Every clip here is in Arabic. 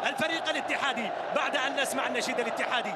الفريق الاتحادي بعد أن نسمع النشيد الاتحادي.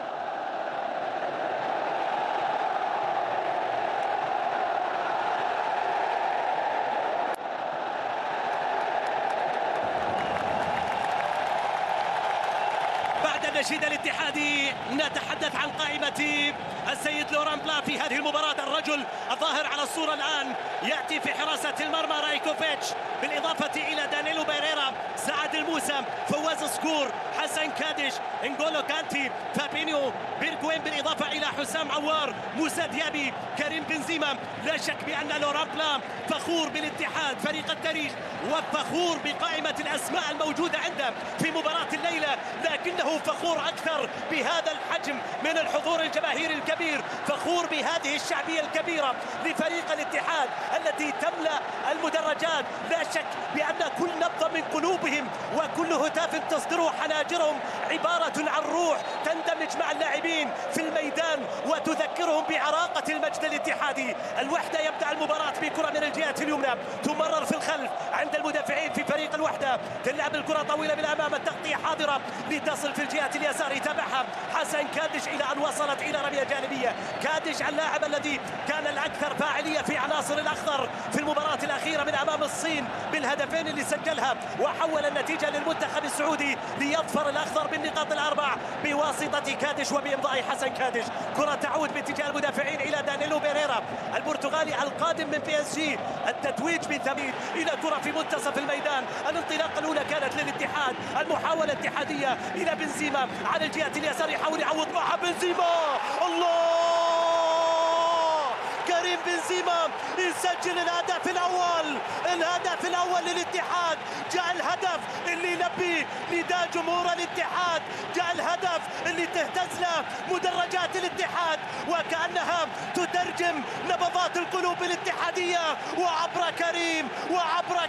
بعد النشيد الاتحادي نتحدث عن قائمة السيد لوران بلا في هذه المباراة. الرجل الظاهر على الصورة الآن يأتي في حراسة المرمى رايكوفيتش، بالإضافة إلى دانيلو بيريرا، سعد الموسم، فواز سكور، حسن كادش، انغولو كانتي، فابينيو، بيرغوين، بالإضافة إلى حسام عوار، موسى ديابي، كريم بنزيما. لا شك بأن لوران بلا فخور بالاتحاد فريق التاريخ وفخور بقائمة الأسماء الموجودة عنده في مباراة الليلة، لكنه فخور أكثر بهذا الحجم من الحضور الجماهيري الكبير، فخور بهذه الشعبية الكبيرة لفريق الاتحاد التي تملأ المدرجات. لا شك بأن كل نبضة من قلوبهم وكل هتاف تصدره حناجرهم عبارة عن روح تندمج مع اللاعبين في الميدان وتذكرهم بعراقة المجد الاتحادي. الوحدة يبدأ المباراة بكرة من الجهة اليمنى تمرر في الخلف عند المدافعين في فريق الوحدة، تلعب الكرة طويلة من أمام، التغطية حاضرة لتصل في الجهة اليسار، يتابعها حسن كادش إلى أن وصلت إلى رمية جانبية. كادش اللاعب الذي كان الأكثر فاعلية في عناصر الأخضر في المباراة الأخيرة من أمام الصين بالهدفين اللي سجلها، وحول النتيجة للمنتخب السعودي ليظفر الأخضر بالنقاط الأربع بواسطة كادش وبإمضاء حسن كادش. كرة تعود باتجاه المدافعين إلى دانيلو بيريرا البرتغالي القادم من PSG، التتويج بالثمين إلى كرة في منتصف الميدان. الانطلاقة الأولى كانت للاتحاد، المحاولة اتحادية إلى بنزيما على الجهة اليسار، يحاول يعوض معها بنزيما. الله، كريم بنزيما يسجل الهدف الأول، الهدف الأول للاتحاد. جاء الهدف اللي يلبي نداء جمهور الاتحاد، جاء الهدف اللي تهتز له مدرجات الاتحاد وكأنها تترجم نبضات القلوب الاتحادية. وعبر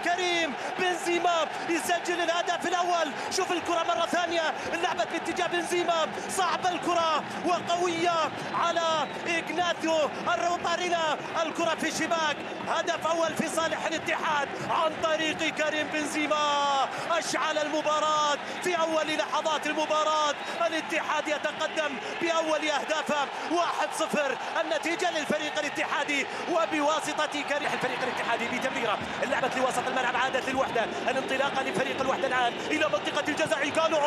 كريم بنزيما يسجل الهدف الأول. شوف الكرة مرة ثانية، لعبت باتجاه بنزيما، صعبة الكرة وقوية على إغناثيو الروطارينا، الكرة في الشباك. هدف أول في صالح الاتحاد عن طريق كريم بنزيما، أشعل المباراة في أول لحظات المباراة. الاتحاد يتقدم بأول أهدافه 1-0، النتيجة للفريق الاتحادي وبواسطة كريم. الفريق الاتحادي بتمريرة لعبت لوسط الملعب، عادت للوحدة، الانطلاقة لفريق الوحدة الآن إلى منطقة الجزاء. قالوا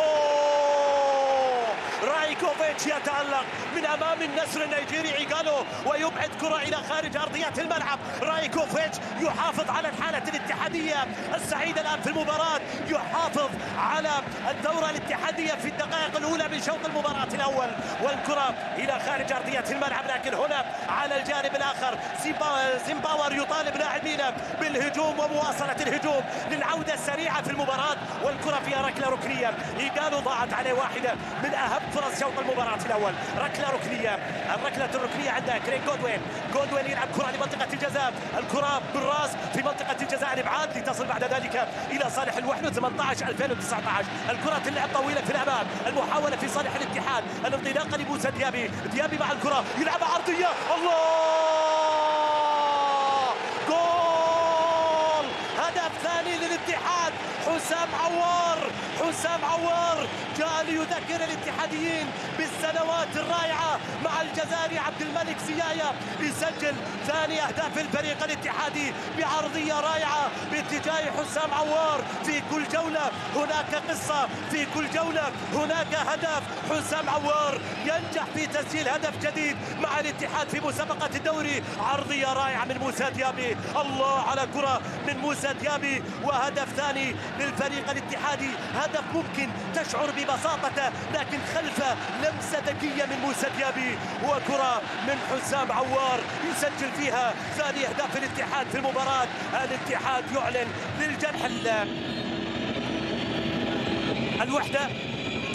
رايكوفيتش يتألق من أمام النسر النيجيري عيغالو ويبعد كرة إلى خارج أرضيات الملعب. رايكوفيتش يحافظ على الحالة الاتحادية السعيدة الآن في المباراة، يحافظ على الدورة الاتحادية في الدقائق الأولى من شوط المباراة الأول، والكرة إلى خارج أرضيات الملعب. لكن هنا على الجانب الآخر زيمباور يطالب لاعبينه بالهجوم ومواصلة الهجوم للعودة السريعة في المباراة، والكرة فيها ركلة ركنية. إيغالو ضاعت عليه واحدة من أهم فرص شوط المباراة الأول، ركلة ركنية. الركلة الركنية عند كريغ جودوين يلعب كرة لمنطقة الجزاء، الكرة بالراس في منطقة الجزاء الإبعاد لتصل بعد ذلك إلى صالح الوحدة 18-2019. الكرة تلعب طويلة في الأمام، المحاولة في صالح الاتحاد، الانطلاقة لموسى ديابي مع الكرة يلعبها عرضية. الله، جول، هدف ثاني للاتحاد. حسام عوار جاء ليذكر الاتحاديين بالسنوات الرائعة مع الجزائري عبد الملك سيايا، يسجل ثاني أهداف الفريق الاتحادي بعرضية رائعة باتجاه حسام عوار. في كل جولة هناك قصة، في كل جولة هناك هدف. حسام عوار ينجح في تسجيل هدف جديد مع الاتحاد في مسابقة الدوري، عرضية رائعة من موسى ديابي. الله على كرة من موسى ديابي، وهدف ثاني للفريق الاتحادي. هدف ممكن تشعر ببساطته لكن خلفه لمسة ذكية من موسى ديابي، وكرة من حسام عوار يسجل فيها ثاني أهداف الاتحاد في المباراة. الاتحاد يعلن للجرح الوحدة،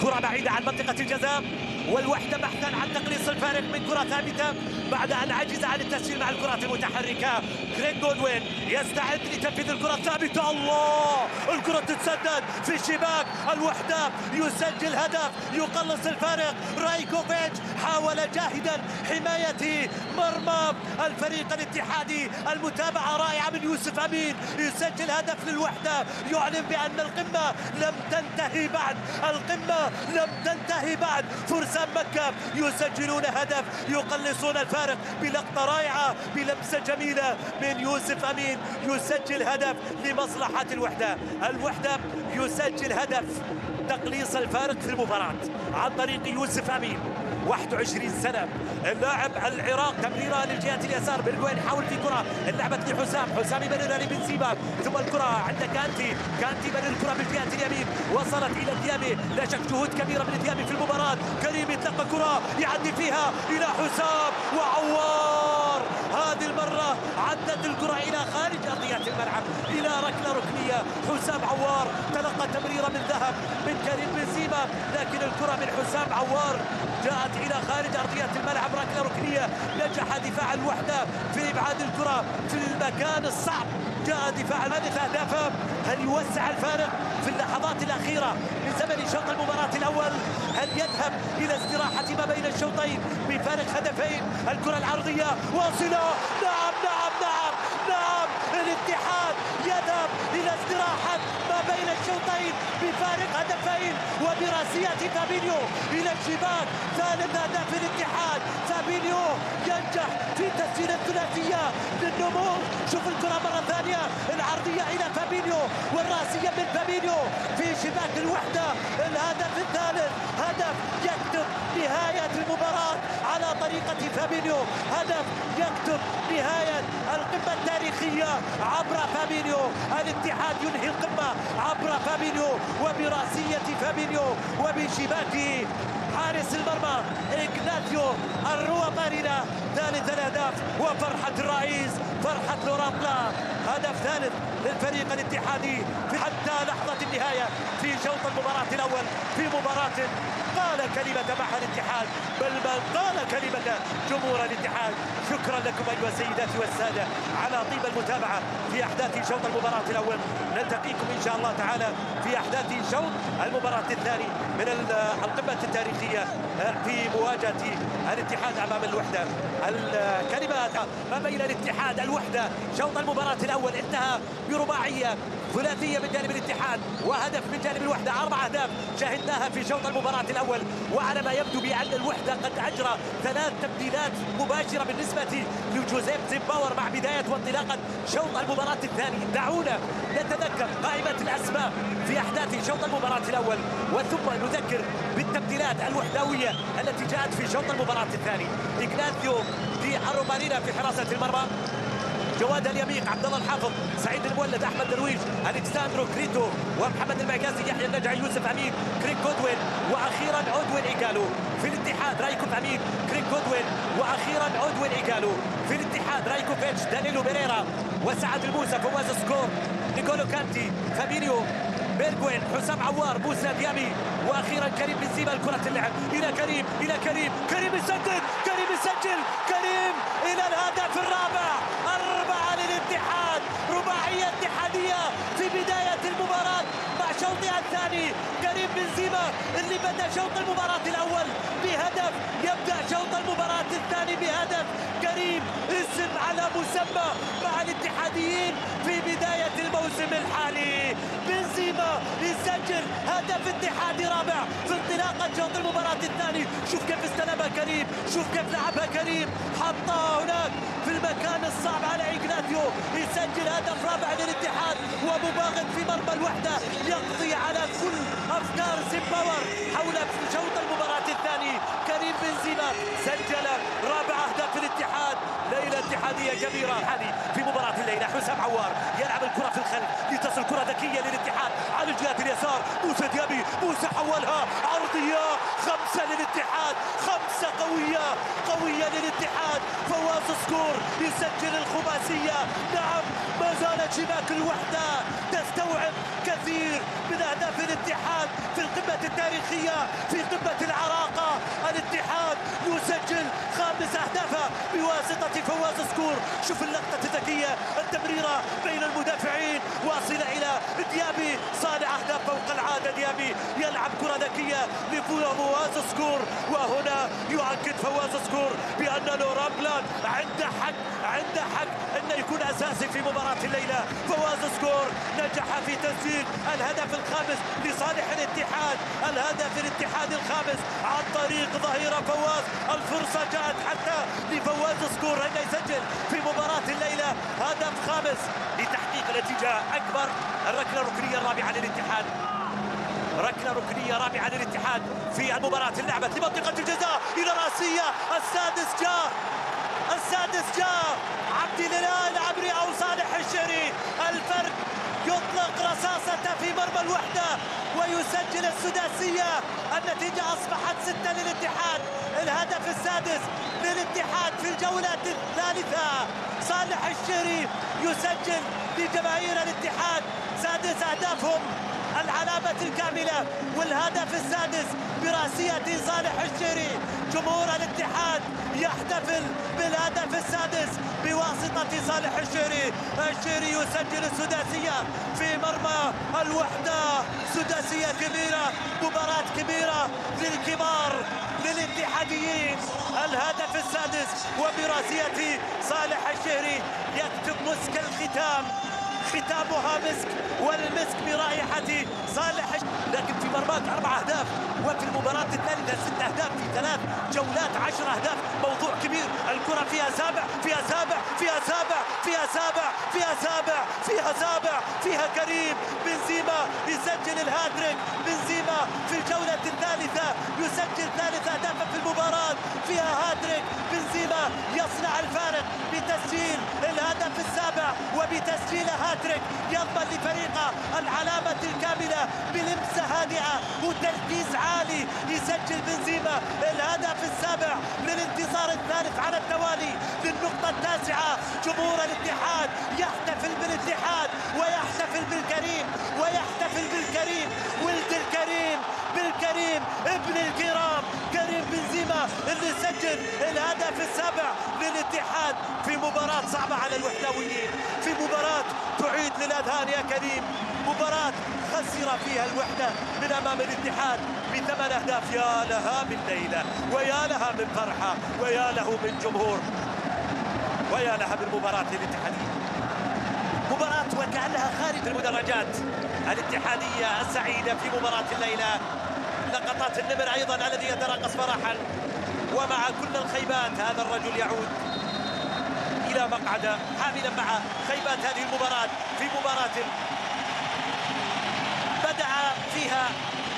كرة بعيدة عن منطقة الجزاء، والوحدة بحثا عن تقليص الفارق من كرة ثابتة بعد أن عجز عن التسجيل مع الكرات المتحركة. غريغ جودوين يستعد لتنفيذ الكرة الثابتة. الله، الكرة تتسدد في الشباك. الوحدة يسجل هدف يقلص الفارق. رايكوفيتش حاول جاهدا حماية مرمى الفريق الاتحادي. المتابعة رائعة من يوسف أمين، يسجل هدف للوحدة، يعلن بأن القمة لم تنتهي بعد، القمة لم تنتهي بعد. فرسان مكة يسجلون هدف يقلصون الفارق بلقطة رائعة بلمسة جميلة من يوسف أمين، يسجل هدف لمصلحة الوحدة. الوحدة يسجل هدف تقليص الفارق في المباراة عن طريق يوسف أمين. 21 سنة، اللاعب العراق، تمريرة للجهة اليسار. بيرجوين يحاول في كرة لعبت لحسام يمررها لبنزيما، ثم الكرة عند كانتي يمرر الكرة بالجهة اليمين، وصلت إلى ديامي. لا شك جهود كبيرة من ديامي في المباراة. كريم يتلقى كرة يعدي فيها إلى حسام وعوار. هذه المرة عدت الكرة إلى خارج أرضية الملعب إلى ركلة ركنية. حسام عوار تلقى تمريرة من ذهب من كريم بنزيما، لكن الكرة من حسام عوار جاءت إلى خارج أرضية الملعب. ركلة ركنية، نجح دفاع الوحدة في إبعاد الكرة في المكان الصعب. جاء دفاع الهدف أهدافه. هل يوسع الفارق في اللحظات الأخيرة من زمن شوط المباراة الأول؟ هل يذهب إلى استراحة ما بين الشوطين بفارق هدفين؟ الكرة العرضية واصلة. نعم نعم نعم نعم، الاتحاد يذهب إلى استراحة ما بين الشوطين بفارق هدفين، وبراسية فابينيو إلى الشباك. ثالث أهداف الاتحاد. فابينيو ينجح في تسجيل الثلاثية للنمور. شوف الكرة مرة ثانية، العرضية إلى فابينيو والراسية من فابينيو في شباك الوحدة. الهدف الثالث، هدف يكتب نهاية المباراة على طريقة فابينيو، هدف يكتب نهاية القمة التاريخية عبر فابينيو. الاتحاد ينهي القمة عبر فابينيو وبراسية فابينيو وبشباك حارس المرمى إغناثيو الروا مارينا. ثالث الأهداف وفرحة الرئيس، فرحة لوران بلا. هدف ثالث للفريق الاتحادي حتى لحظة النهاية في شوط المباراة الأول، في مباراة قال كلمة معها الاتحاد، بل من قال كلمة جمهور الاتحاد. شكرا لكم أيها السيدات والسادة على طيب المتابعة في أحداث شوط المباراة الأول. نلتقيكم إن شاء الله تعالى في أحداث شوط المباراة الثاني من القمة التاريخية في مواجهة الاتحاد أمام الوحدة. الكلمات ما بين الاتحاد الوحدة. شوط المباراة الأول انتهى برباعية ثلاثية من جانب الاتحاد وهدف من جانب الوحدة. 4 أهداف شاهدناها في شوط المباراة الأول، وعلى ما يبدو بأن الوحدة قد أجرى 3 تبديلات مباشرة بالنسبة لجوزيف زيمباور مع بداية وانطلاقة شوط المباراة الثاني. دعونا نتذكر قائمة الأسماء في أحداث شوط المباراة الأول، وثم نذكر بالتبديلات الوحدوية التي جاءت في شوط المباراة الثاني. إغناثيو دي الرومارينا في حراسة المرمى، جواد اليميق، عبد الله الحافظ، سعيد المولد، احمد درويش، الكساندرو كريتو، ومحمد المعكازي، يحيى النجعي، يوسف امين، كريك جودوين، واخيرا عودوين ايجالو. في الاتحاد رايكوف امين، كريك جودوين، واخيرا عودوين ايجالو. في الاتحاد رايكوفيتش، دانيلو بيريرا، وسعد الموسى، فواز سكور، نيكولو كانتي، فابينيو، بيرجوين، حسام عوار، موسى ديامي، واخيرا كريم بنزيما. الكرة اللعب الى كريم، كريم يسدد، كريم الى الهدف الرابع. 4 للاتحاد، رباعية اتحادية في بداية المباراة مع شوطها الثاني. كريم بنزيما اللي بدأ شوط المباراة الأول بهدف، يبدأ شوط المباراة الثاني بهدف. كريم اسم على مسمى مع الاتحاديين في بداية الموسم الحالي. بنزيما يسجل هدف اتحادي رابع في انطلاقة شوط المباراة الثاني. شوف كيف استلمها كريم، شوف كيف لعبها كريم، حطها هناك في المكان الصعب على إغناثيو. يسجل هدف رابع للاتحاد، ومباغت في مرمى الوحدة يقضي على كل أفكار زيمباور حول شوط المباراة الثاني. كريم بنزيما سجل رابع أهداف الاتحاد. ليلة اتحادية كبيرة حالي في مباراة الليلة. حسام عوار يلعب الكرة في الخلف لتصل كرة ذكية للاتحاد على الجهة اليسار. موسى ديابي، موسى حولها عرضية. 5 للاتحاد، 5 قوية للاتحاد. فواز سكور يسجل الخماسية. نعم، ما زالت شباك الوحدة تستوعب كثير من أهداف الاتحاد في القمة التاريخية، في قمة العراقة. الاتحاد يسجل 5 أهداف بواسطة فواز سكور. شوف اللقطة الذكية، التمريرة بين المدافعين واصلة إلى ديابي، صانع أهداف فوق العادة. ديابي يلعب كرة ذكية لفواز سكور، وهنا يؤكد فواز سكور بأن لوران بلان عنده حق أنه يكون أساسي في مباراة الليلة. فواز سكور نجح في تسجيل الهدف الخامس لصالح الاتحاد، الهدف الاتحاد الخامس عن طريق ظهير فواز. الفرصة جاءت حتى لفواز سكور أن يسجل في مباراة الليلة هدف خامس لتحقيق نتيجة أكبر. الركلة الركنية الرابعة للاتحاد، ركلة ركنية رابعة للاتحاد في المباراة، لعبت لمنطقة الجزاء إلى رأسية. السادس جاء عبد الاله العبري أو صالح الشهري. الفرد يطلق رصاصة في مرمى الوحدة ويسجل السداسية. النتيجة أصبحت 6 للاتحاد، الهدف السادس للاتحاد في الجولة الثالثة. صالح الشهري يسجل لجماهير الاتحاد سادس أهدافهم، العلامة الكاملة والهدف السادس براسية صالح الشهري. جمهور الاتحاد يحتفل بالهدف السادس بواسطة صالح الشهري. الشهري يسجل السداسية في مرمى الوحدة، سداسية كبيرة، مباراة كبيرة للكبار للاتحاديين. الهدف السادس وبراسية صالح الشهري يكتب مسك الختام، ختامها مسك، والمسك برائحة صالح. لكن في مرماك 4 أهداف، وفي المباراة الثالثة 6 أهداف في 3 جولات 10 أهداف. موضوع كبير. الكرة فيها سابع، فيها كريم بنزيما يسجل الهاتريك. بنزيما في الجولة الثالثة يسجل 3 أهداف في المباراة، فيها هاتريك. بنزيما يصنع الفارق بتسجيل الهدف السابع وبتسجيل هاتريك، يضمن لفريقه العلامة الكاملة بلمسة هادئة وتركيز عالي. يسجل بنزيما الهدف السابع للانتصار الثالث على التوالي، للنقطة التاسعة. جمهور الاتحاد يحتفل بالاتحاد ويحتفل بالكريم ولد الكريم بالكريم ابن الكرام كريم بنزيما اللي سجل الهدف السابع للاتحاد في مباراة صعبة على الوحداويين، في مباراة تعيد للأذهان يا كريم، مباراة خسر فيها الوحدة من أمام الاتحاد ب8 أهداف. يا لها من ليلة، ويا لها من فرحة، ويا له من جمهور، ويا لها من مباراة الاتحادية. مباراة وكأنها خارج المدرجات. الاتحادية السعيدة في مباراة الليلة. لقطات النمر أيضا الذي يتراقص فرحا، ومع كل الخيبات هذا الرجل يعود إلى مقعده حاملا مع خيبات هذه المباراة، في مباراة بدأ فيها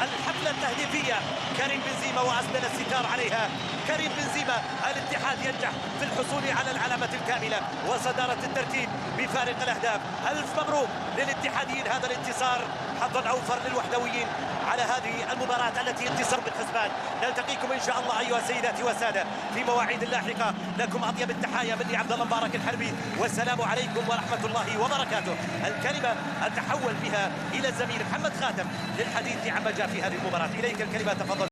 الحفلة التهديفية كريم بنزيما وأسدل الستار عليها. كريم بنزيما الاتحاد ينجح في الحصول على العلامة الكاملة وصدارة الترتيب بفارق الأهداف. ألف مبروك للاتحاديين، هذا الانتصار حظا أوفر للوحدويين على هذه المباراة التي انتصر بالحسبان. نلتقيكم إن شاء الله أيها السيدات والسادة في مواعيد لاحقة. لكم أطيب التحايا مني عبد الله مبارك الحربي، والسلام عليكم ورحمة الله وبركاته. الكلمة أتحول بها إلى الزميل محمد خاتم للحديث عما جاء في هذه المباراة. إليك الكلمة، تفضل.